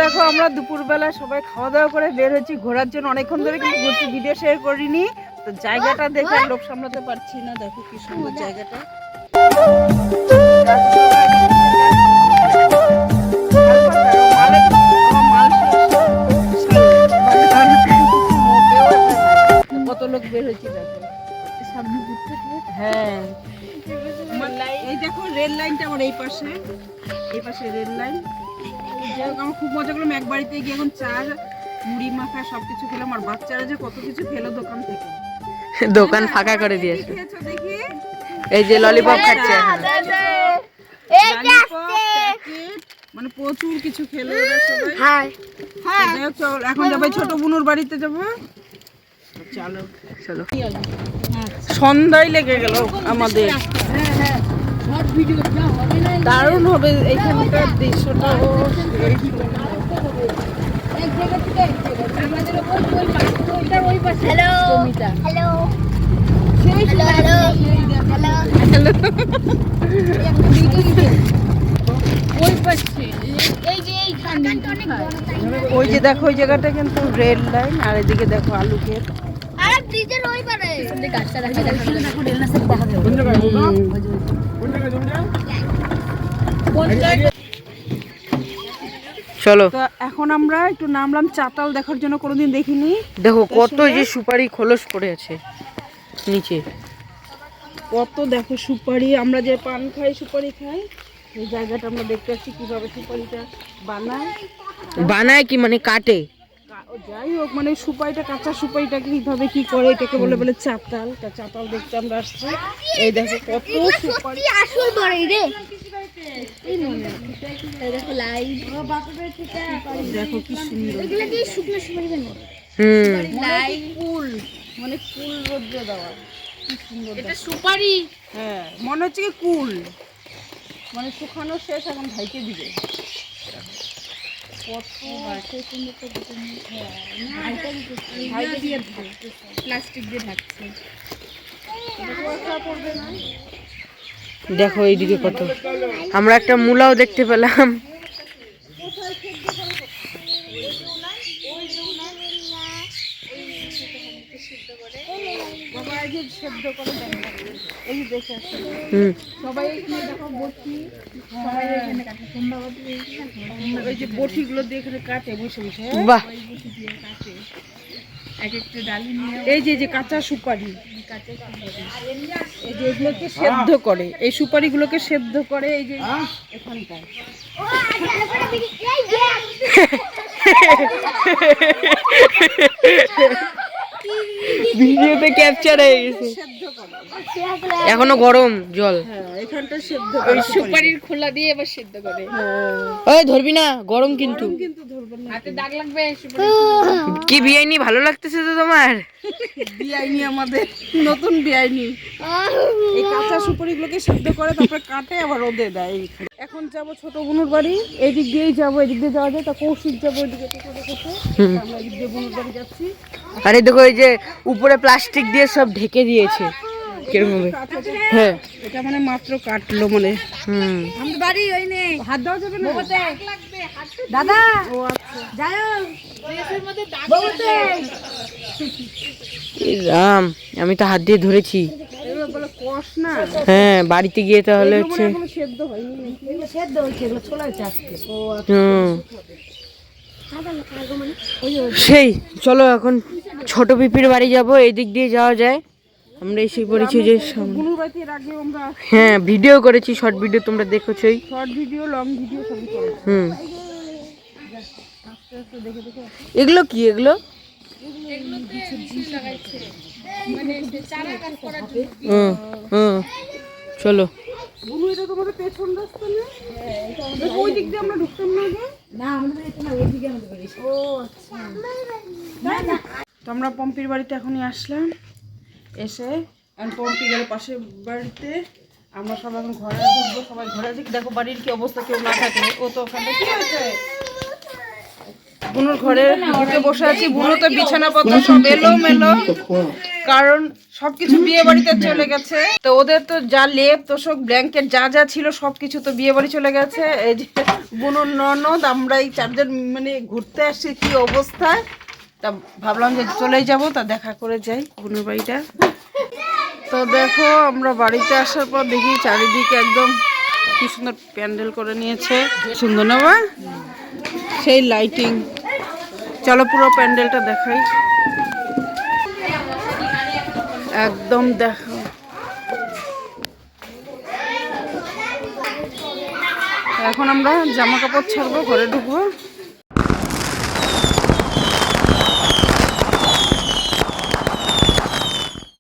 দেখো আমরা দুপুরবেলা সবাই খাওয়া দাওয়া করে বের হচ্ছি ঘোরার জন্য। অনেকক্ষণ ধরে কিন্তু ঘুরছি, ভিডিও শেয়ার করিনি। তো জায়গাটা দেখে লোক সামলাতে পারছি না। দেখো কি সুন্দর জায়গাটা। কত লোক বের হয়েছে দেখো। হ্যাঁ এই দেখো রেল লাইনটা আমার এই পাশে রেল লাইন। আমার খুব মজা করলাম এক বাড়িতে গিয়ে। এখন চা মুড়ি মাখা সবকিছু খেলাম। আর বাচ্চারা যে কত কিছু খেলো দোকান থেকে। দোকান ফাঁকা করে দিয়েছে। দেখি এই যে ললিপপ খাচ্ছে, মানে প্রচুর কিছু খেলো ওরা সবাই। চল এখন যাবো ছোট বুনুর বাড়িতে যাবো। চলো চলো। সন্ধ্যায় লেগে গেল আমাদের। দারুণ হবে এইখানকার দৃশ্যটা। ওই যে দেখো ওই জায়গাটা কিন্তু রেল লাইন। আর এদিকে দেখো আলু ক্ষেত। চলো। তো এখন আমরা একটু নামলাম চাতাল দেখার জন্য, কোনোদিন দেখিনি। দেখো কত যে সুপারি খোলস পড়ে আছে নিচে। কত দেখো সুপারি। আমরা যে পান খাই, সুপারি খাই, এই জায়গাটা আমরা দেখতে পাচ্ছি কিভাবে সুপারিটা বানায় কি মানে কাটে। যাই হোক মানে সুপারিটা, কাঁচা সুপারিটাকে কিভাবে কি করে এটাকে বলে বলে চাতাল। তা চাতাল দেখতে আমরা আসছি। এই দেখো কত সুপারি। আসল বড় রে। দেখো কি সুন্দর। এগুলা কি শুকনো সুপারি বানায়? ফুল মানে ফুল রোদ্রে দেওয়া। কি সুন্দর এটা সুপারি। হ্যাঁ মনে হচ্ছে কি কুল, মানে শুকানো শেষ এখন ঢাইকে দিবে। প্লাস্টিক দিয়ে ঢাকছে। দেখো এইদিকে কত। আমরা একটা মূলাও দেখতে পেলাম। সবাই দেখো বটি, সবাই এখানে কাটে। ওই যে বটিগুলো দিয়ে এখানে কাটে বসে বসে। বাহ। এই যে কাঁচা সুপারি, এই যে এগুলোকে সেদ্ধ করে, এই সুপারিগুলোকে সেদ্ধ করে এই যে এখানটায়। ভিডিওতে ক্যাপচার হয়ে গেছে। এখনো গরম জল। এখানটা সেদ্ধ ওই সুপারির খোলা দিয়ে এবার সিদ্ধ করে। ওই ধরবি না, গরম কিন্তু। কিন্তু ধরবেন না। হাতে দাগ লাগবে। কি বিয়াইনি ভালো লাগতেছে তো তোমার? বিয়াইনি আমাদের নতুন বিয়াইনি। এই কাঁচা সুপারিগুলোকে সেদ্ধ করে তারপরে কাটে আবার রোদে দেয়। এখন যাব ছোট বুনুর বাড়ি। এই দিক দিয়েই যাবো, এদিক দিয়ে যাওয়া যায়। তা কৌশিক যাবো ওইদিকে আমরা এদিক দিয়ে বুনুর বাড়ি যাচ্ছি। আরে দেখো এই যে উপরে প্লাস্টিক দিয়ে সব ঢেকে দিয়েছে কিরকম হবে। হ্যাঁ এটা মানে মাত্র কাটলো মানে। আমাদের বাড়ি ওই নে। হাত দেওয়া যাবে না দাদা। ও আচ্ছা যাও। ড্রেসের মধ্যে দাগ লাগবে। রাম, আমি তো হাত দিয়ে ধরেছি। এগুলো বলে কষ না। হ্যাঁ বাড়িতে গিয়ে তাহলে হচ্ছে। এখনো সেদ্ধ হয়নি। এগুলো সেদ্ধ হচ্ছে, এগুলো ছোলা হচ্ছে আজকে। ও আচ্ছা। সেই চলো এখন ছোট পিপির বাড়ি যাব। এই দিক দিয়ে যাওয়া যায়। আমরা এসে পড়েছি যে বুনুর বাড়িতে এর আগে আমরা হ্যাঁ ভিডিও করেছি, শর্ট ভিডিও তোমরা দেখেছোই। শর্ট ভিডিও, লং ভিডিও সবই করেছি। এগুলো কি? এগুলো চলো। বুনু এটা তোমাদের পেছন রাস্তা না? ওই দিক দিয়ে আমরা ঢুকতাম না আগে? না আমাদের এটা না, ওইদিকে আমাদের বাড়ি। ও আচ্ছা। তো আমরা পম্পির বাড়িতে এখনই আসলাম। এসে পম্পি গেল পাশের বাড়িতে। আমরা সবাই এখন ঘরে ঢুকবো। সবাই ঘরে আসি। দেখো বাড়ির কি অবস্থা, কেউ না থাকলে। ও তো ওখানে কি হয়েছে, বুনুর ঘরে ঢুকে বসে আছি। বুনু তো বিছানা পত্র সব এলো মেলো। কারণ সবকিছু বিয়ে বাড়িতে চলে গেছে, তো ওদের তো যা লেপ তোষক ব্ল্যাঙ্কেট যা যা ছিল সবকিছু তো বিয়ে বাড়ি চলে গেছে। এই যে বুনুর ননদ আমরা এই চারজন মানে ঘুরতে আসছি, কি অবস্থায়, তা ভাবলাম যে চলেই যাব, তা দেখা করে যাই বুনুর বাড়িটা। তো দেখো আমরা বাড়িতে আসার পর দেখি চারিদিকে একদম কি সুন্দর প্যান্ডেল করে নিয়েছে, সুন্দর না বা সেই লাইটিং। চলো পুরো প্যান্ডেলটা দেখাই, একদম দেখো। এখন আমরা জামা কাপড় ছাড়বো, ঘরে ঢুকবো।